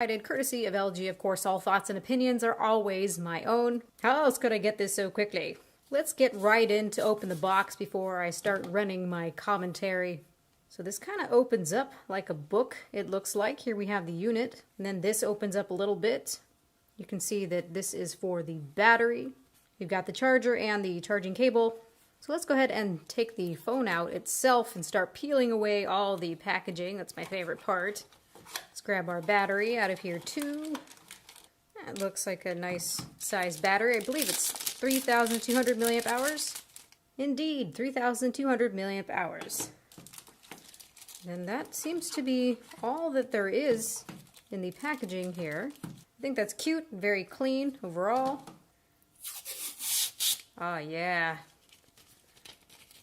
Courtesy of LG, of course, all thoughts and opinions are always my own. How else could I get this so quickly? Let's get right in to open the box before I start running my commentary. So this kind of opens up like a book, it looks like. Here we have the unit, and then this opens up a little bit. You can see that this is for the battery. You've got the charger and the charging cable. So let's go ahead and take the phone out itself and start peeling away all the packaging. That's my favorite part. Let's grab our battery out of here too. That looks like a nice size battery. I believe it's 3,200 milliamp hours. Indeed, 3,200 milliamp hours. And that seems to be all that there is in the packaging here. I think that's cute, very clean overall. Oh yeah.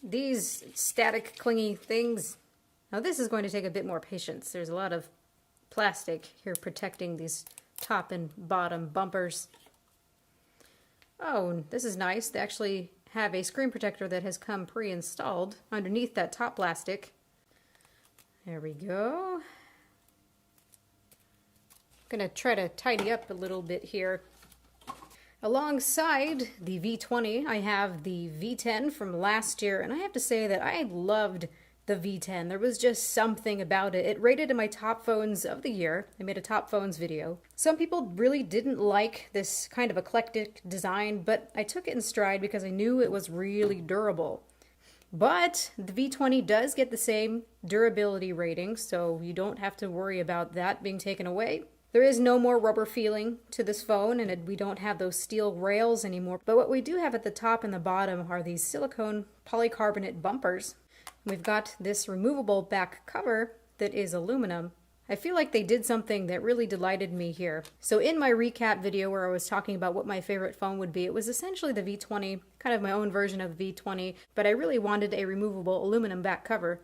These static clingy things. Now this is going to take a bit more patience. There's a lot of plastic here protecting these top and bottom bumpers. Oh, this is nice. They actually have a screen protector that has come pre-installed underneath that top plastic. There we go. I'm gonna try to tidy up a little bit here. Alongside the V20, I have the V10 from last year, and I have to say that I loved the V10. There was just something about it. It rated in my top phones of the year. I made a top phones video. Some people really didn't like this kind of eclectic design, but I took it in stride because I knew it was really durable. But the V20 does get the same durability rating, so you don't have to worry about that being taken away. There is no more rubber feeling to this phone, and we don't have those steel rails anymore. But what we do have at the top and the bottom are these silicone polycarbonate bumpers. We've got this removable back cover that is aluminum. I feel like they did something that really delighted me here. So in my recap video where I was talking about what my favorite phone would be, it was essentially the V20, kind of my own version of the V20, but I really wanted a removable aluminum back cover.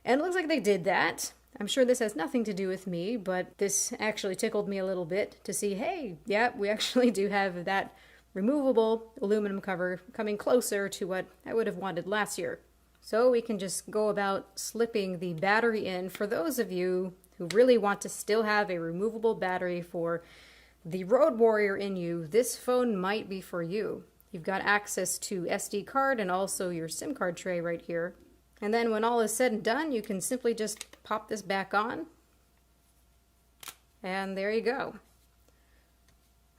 And it looks like they did that. I'm sure this has nothing to do with me, but this actually tickled me a little bit to see, hey, yeah, we actually do have that removable aluminum cover coming closer to what I would have wanted last year. So we can just go about slipping the battery in. For those of you who really want to still have a removable battery for the road warrior in you, this phone might be for you. You've got access to SD card and also your SIM card tray right here. And then when all is said and done, you can simply just pop this back on. And there you go.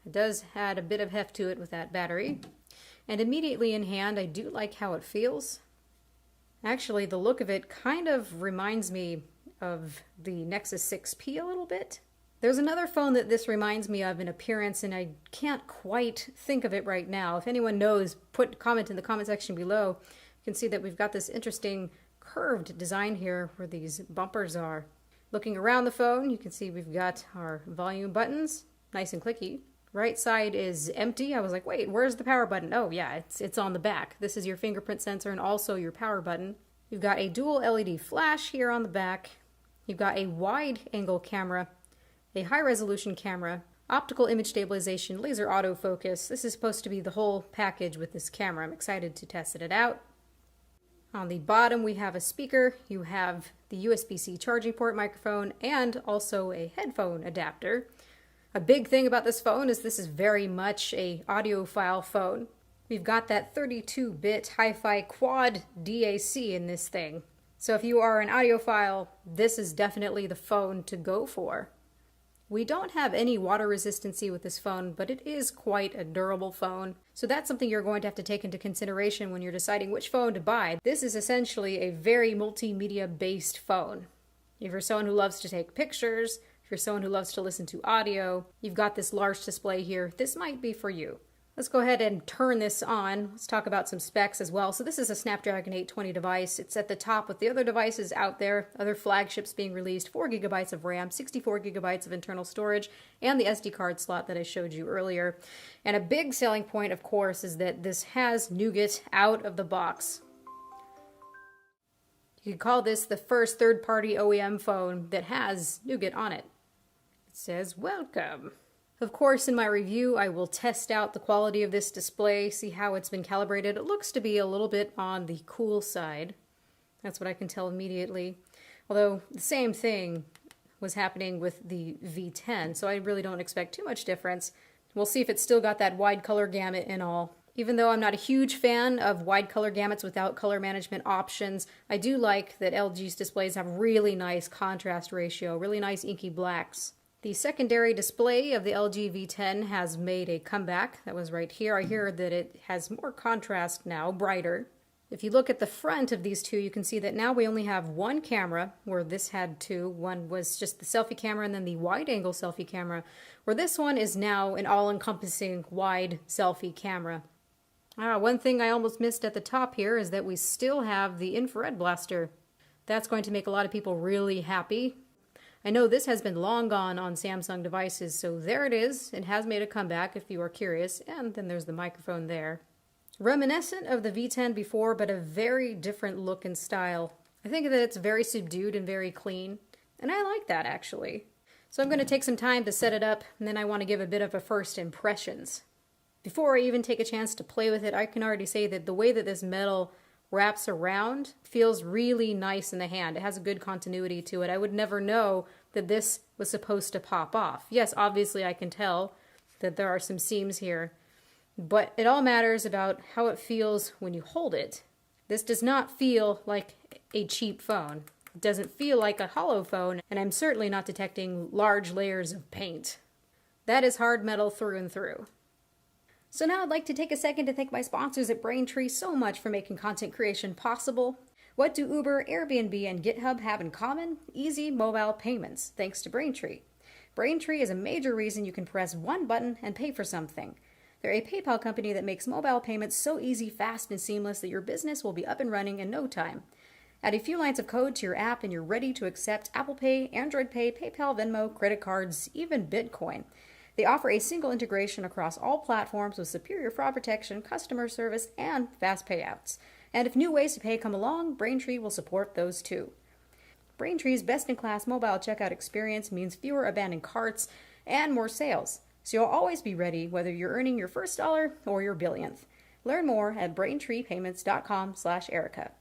It does add a bit of heft to it with that battery. And immediately in hand, I do like how it feels. Actually, the look of it kind of reminds me of the Nexus 6P a little bit. There's another phone that this reminds me of in appearance, and I can't quite think of it right now. If anyone knows, comment in the comment section below. You can see that we've got this interesting curved design here where these bumpers are. Looking around the phone, you can see we've got our volume buttons, nice and clicky. Right side is empty. I was like, wait, where's the power button? Oh yeah, it's on the back. This is your fingerprint sensor and also your power button. You've got a dual LED flash here on the back. You've got a wide angle camera, a high resolution camera, optical image stabilization, laser autofocus. This is supposed to be the whole package with this camera. I'm excited to test it out. On the bottom we have a speaker. You have the USB-C charging port, microphone, and also a headphone adapter. A big thing about this phone is this is very much a audiophile phone. We've got that 32-bit hi-fi quad DAC in this thing. So if you are an audiophile, this is definitely the phone to go for. We don't have any water resistancy with this phone, but it is quite a durable phone. So that's something you're going to have to take into consideration when you're deciding which phone to buy. This is essentially a very multimedia-based phone. If you're someone who loves to take pictures, if you're someone who loves to listen to audio, you've got this large display here. This might be for you. Let's go ahead and turn this on. Let's talk about some specs as well. So this is a Snapdragon 820 device. It's at the top with the other devices out there, other flagships being released, 4 gigabytes of RAM, 64 gigabytes of internal storage, and the SD card slot that I showed you earlier. And a big selling point, of course, is that this has Nougat out of the box. You could call this the first third-party OEM phone that has Nougat on it. It says, welcome. Of course, in my review, I will test out the quality of this display, see how it's been calibrated. It looks to be a little bit on the cool side. That's what I can tell immediately. Although, the same thing was happening with the V10, so I really don't expect too much difference. We'll see if it's still got that wide color gamut and all. Even though I'm not a huge fan of wide color gamuts without color management options, I do like that LG's displays have really nice contrast ratio, really nice inky blacks. The secondary display of the LG V10 has made a comeback. That was right here. I hear that it has more contrast now, brighter. If you look at the front of these two, you can see that now we only have one camera, where this had two. One was just the selfie camera and then the wide-angle selfie camera, where this one is now an all-encompassing wide selfie camera. One thing I almost missed at the top here is that we still have the infrared blaster. That's going to make a lot of people really happy. I know this has been long gone on Samsung devices, so there it is. It has made a comeback if you are curious, and then there's the microphone there. Reminiscent of the V10 before, but a very different look and style. I think that it's very subdued and very clean, and I like that actually. So I'm going to take some time to set it up, and then I want to give a bit of a first impressions. Before I even take a chance to play with it, I can already say that the way that this metal wraps around feels really nice in the hand. It has a good continuity to it. I would never know that this was supposed to pop off. Yes, obviously I can tell that there are some seams here, but it all matters about how it feels when you hold it. This does not feel like a cheap phone. It doesn't feel like a hollow phone, and I'm certainly not detecting large layers of paint. That is hard metal through and through. So now I'd like to take a second to thank my sponsors at Braintree so much for making content creation possible. What do Uber, Airbnb, and GitHub have in common? Easy mobile payments, thanks to Braintree. Braintree is a major reason you can press one button and pay for something. They're a PayPal company that makes mobile payments so easy, fast, and seamless that your business will be up and running in no time. Add a few lines of code to your app and you're ready to accept Apple Pay, Android Pay, PayPal, Venmo, credit cards, even Bitcoin. They offer a single integration across all platforms with superior fraud protection, customer service, and fast payouts. And if new ways to pay come along, Braintree will support those too. Braintree's best-in-class mobile checkout experience means fewer abandoned carts and more sales. So you'll always be ready whether you're earning your first dollar or your billionth. Learn more at braintreepayments.com/Erica.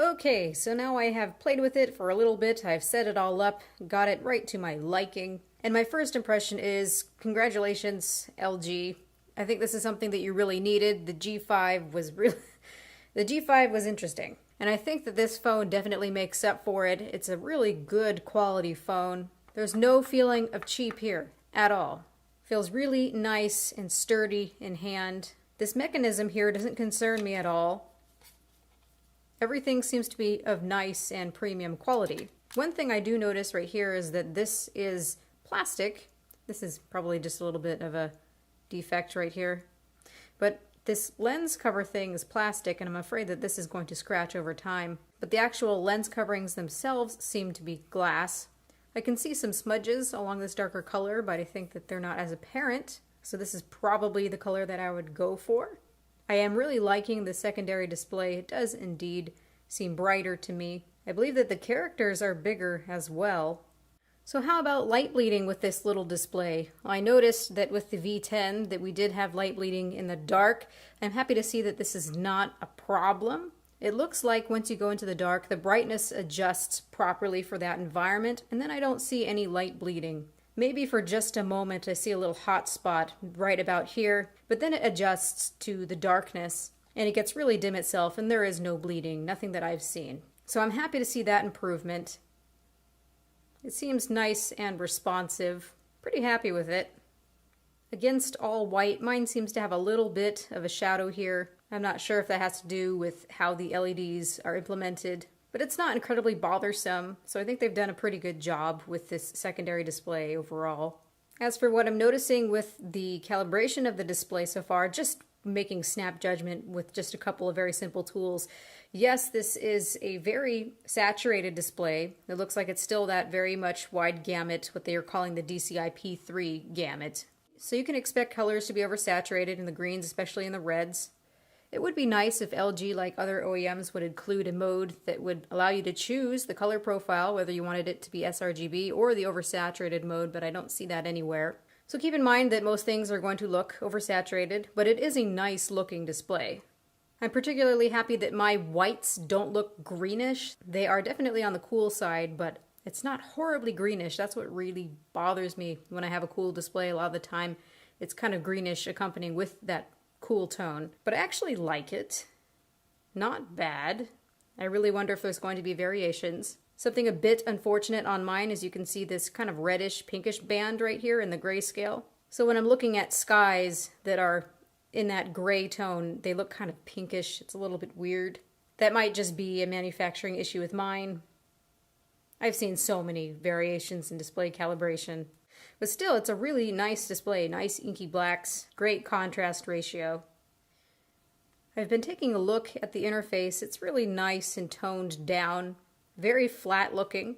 Okay, so now I have played with it for a little bit. I've set it all up, got it right to my liking. And my first impression is, congratulations, LG. I think this is something that you really needed. The G5 was interesting. And I think that this phone definitely makes up for it. It's a really good quality phone. There's no feeling of cheap here at all. Feels really nice and sturdy in hand. This mechanism here doesn't concern me at all. Everything seems to be of nice and premium quality. One thing I do notice right here is that this is plastic. This is probably just a little bit of a defect right here. But this lens cover thing is plastic, and I'm afraid that this is going to scratch over time. But the actual lens coverings themselves seem to be glass. I can see some smudges along this darker color, but I think that they're not as apparent. So this is probably the color that I would go for. I am really liking the secondary display. It does indeed seem brighter to me. I believe that the characters are bigger as well. So how about light bleeding with this little display? I noticed that with the V10 that we did have light bleeding in the dark. I'm happy to see that this is not a problem. It looks like once you go into the dark, the brightness adjusts properly for that environment, and then I don't see any light bleeding. Maybe for just a moment I see a little hot spot right about here, but then it adjusts to the darkness and it gets really dim itself, and there is no bleeding, nothing that I've seen. So I'm happy to see that improvement. It seems nice and responsive. Pretty happy with it. Against all white, mine seems to have a little bit of a shadow here. I'm not sure if that has to do with how the LEDs are implemented, but it's not incredibly bothersome, so I think they've done a pretty good job with this secondary display overall. As for what I'm noticing with the calibration of the display so far, just making snap judgment with just a couple of very simple tools. Yes, this is a very saturated display. It looks like it's still that very much wide gamut, what they are calling the DCI-P3 gamut. So you can expect colors to be oversaturated in the greens, especially in the reds. It would be nice if LG, like other OEMs, would include a mode that would allow you to choose the color profile, whether you wanted it to be sRGB or the oversaturated mode, but I don't see that anywhere. So keep in mind that most things are going to look oversaturated, but it is a nice looking display. I'm particularly happy that my whites don't look greenish. They are definitely on the cool side, but It's not horribly greenish. That's what really bothers me when I have a cool display. A lot of the time it's kind of greenish accompanying with that cool tone. But I actually like it. Not bad. I really wonder if there's going to be variations. Something a bit unfortunate on mine is you can see this kind of reddish pinkish band right here in the grayscale. So when I'm looking at skies that are in that gray tone, they look kind of pinkish. It's a little bit weird. That might just be a manufacturing issue with mine. I've seen so many variations in display calibration. But still, it's a really nice display. Nice inky blacks, great contrast ratio. I've been taking a look at the interface. It's really nice and toned down, very flat looking.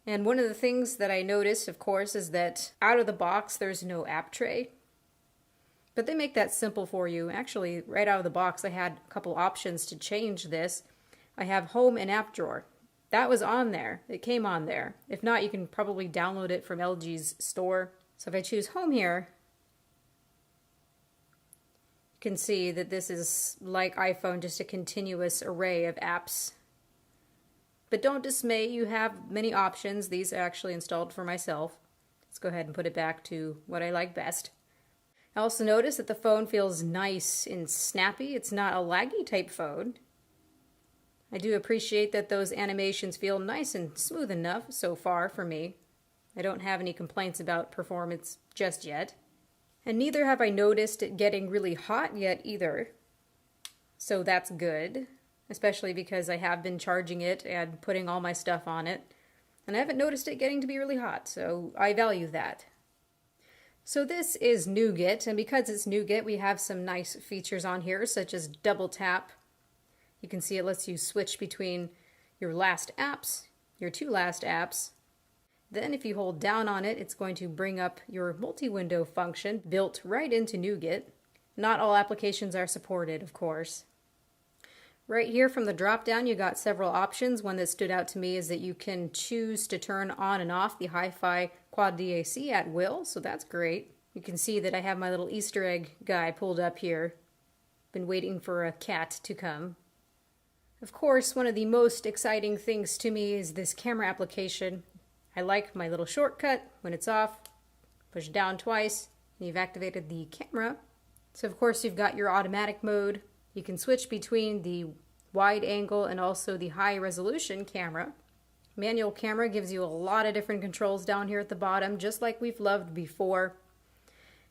And one of the things that I noticed, of course, is that out of the box there's no app tray. But they make that simple for you. Actually, right out of the box I had a couple options to change this. I have home and app drawer. That was on there. It came on there. If not, you can probably download it from LG's store. So if I choose home here, you can see that this is like iPhone, just a continuous array of apps. But don't dismay, you have many options. These are actually installed for myself. Let's go ahead and put it back to what I like best. I also notice that the phone feels nice and snappy. It's not a laggy type phone. I do appreciate that those animations feel nice and smooth enough so far for me. I don't have any complaints about performance just yet. And neither have I noticed it getting really hot yet either. So that's good, especially because I have been charging it and putting all my stuff on it. And I haven't noticed it getting to be really hot, so I value that. So this is Nougat, and because it's Nougat, we have some nice features on here, such as double tap. You can see it lets you switch between your last apps, your two last apps. Then if you hold down on it, it's going to bring up your multi-window function built right into Nougat. Not all applications are supported, of course. Right here from the drop-down, you got several options. One that stood out to me is that you can choose to turn on and off the Hi-Fi Quad DAC at will, so that's great. You can see that I have my little Easter egg guy pulled up here. Been waiting for a cat to come. Of course, one of the most exciting things to me is this camera application. I like my little shortcut. When it's off, push down twice, and you've activated the camera. So of course you've got your automatic mode. You can switch between the wide angle and also the high resolution camera. Manual camera gives you a lot of different controls down here at the bottom, just like we've loved before.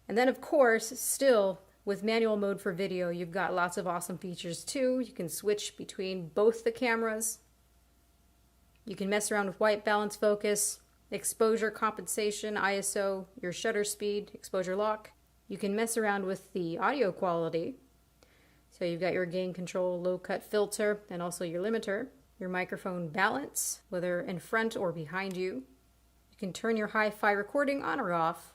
And then of course, still, with manual mode for video, you've got lots of awesome features too. You can switch between both the cameras. You can mess around with white balance focus, exposure compensation, ISO, your shutter speed, exposure lock. You can mess around with the audio quality. So you've got your gain control, low cut filter, and also your limiter. Your microphone balance, whether in front or behind you. You can turn your hi-fi recording on or off.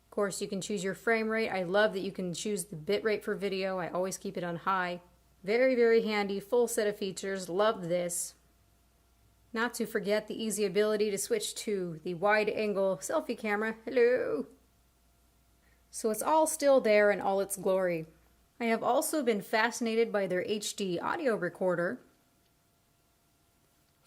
Of course, you can choose your frame rate. I love that you can choose the bit rate for video. I always keep it on high. Very, very handy, full set of features. Love this. Not to forget the easy ability to switch to the wide angle selfie camera. Hello! So it's all still there in all its glory. I have also been fascinated by their HD audio recorder.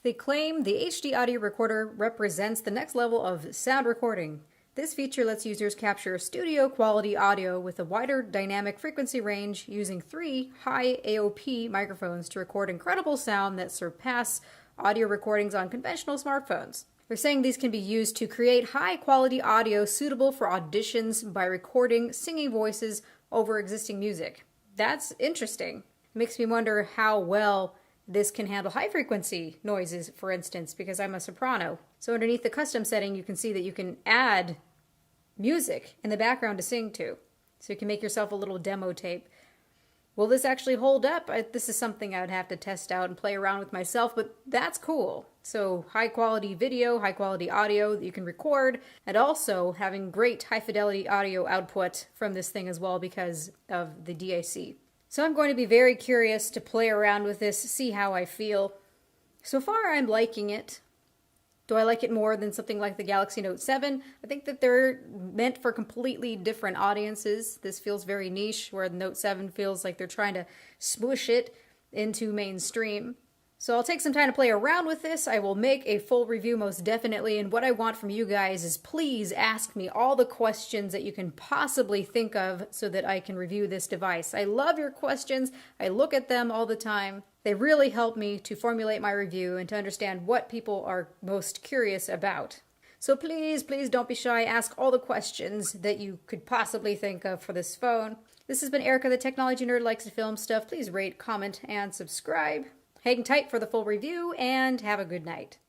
They claim the HD audio recorder represents the next level of sound recording. This feature lets users capture studio quality audio with a wider dynamic frequency range using 3 high AOP microphones to record incredible sound that surpass audio recordings on conventional smartphones. They're saying these can be used to create high quality audio suitable for auditions by recording singing voices over existing music. That's interesting. It makes me wonder how well this can handle high frequency noises, for instance, because I'm a soprano. So underneath the custom setting, you can see that you can add music in the background to sing to. So you can make yourself a little demo tape. Will this actually hold up? This is something I would have to test out and play around with myself, but that's cool. So high quality video, high quality audio that you can record, and also having great high fidelity audio output from this thing as well because of the DAC. So I'm going to be very curious to play around with this, see how I feel. So far I'm liking it. Do I like it more than something like the Galaxy Note 7? I think that they're meant for completely different audiences. This feels very niche, where the Note 7 feels like they're trying to smush it into mainstream. So I'll take some time to play around with this. I will make a full review most definitely, and what I want from you guys is please ask me all the questions that you can possibly think of so that I can review this device. I love your questions. I look at them all the time. They really help me to formulate my review and to understand what people are most curious about. So please, please don't be shy. Ask all the questions that you could possibly think of for this phone. This has been Erica, the technology nerd likes to film stuff. Please rate, comment, and subscribe. Hang tight for the full review, and have a good night.